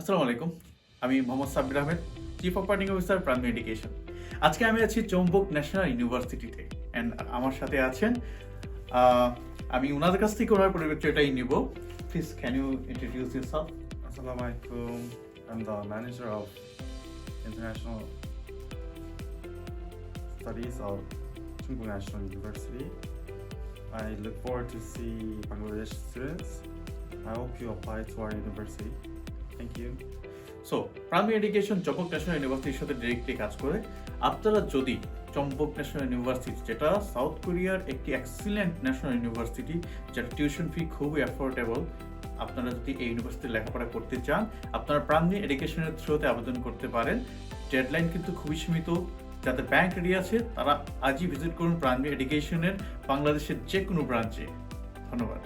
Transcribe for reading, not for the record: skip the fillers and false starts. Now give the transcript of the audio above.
আসসালামু আলাইকুম। আমি Mohammad Sabbir Ahmed, chief operating officer primary education. আজকে আমি আছি চম্বক ন্যাশনাল ইউনিভার্সিটিতে অ্যান্ড আমার সাথে আছেন আমি উনাদের কাছ থেকে ওনার পরিচয়টাই নিব। Please can you introduce yourself? Assalamu alaikum. I'm the manager of international studies of Chungbuk National University. I look forward to see Bangladesh students. I hope you apply to our university. Thank you. So primary education Chungbuk National ইউনিভার্সিটির সাথে directly কাজ করে। আপনারা যদি Chungbuk National university, যেটা south কোরিয়ার একটি excellent national university, যেটা টিউশন ফি খুবই অ্যাফোর্ডেবল, আপনারা যদি এই ইউনিভার্সিটিতে লেখাপড়া করতে চান, আপনারা প্রাইমারি এডুকেশনের থ্রুতে আবেদন করতে পারেন। ডেডলাইন কিন্তু খুবই সীমিত। যাদের ব্যাংক রেডি আছে তারা আজই ভিজিট করুন প্রাইমারি এডুকেশনের বাংলাদেশের যে কোনো ব্রাঞ্চে। ধন্যবাদ।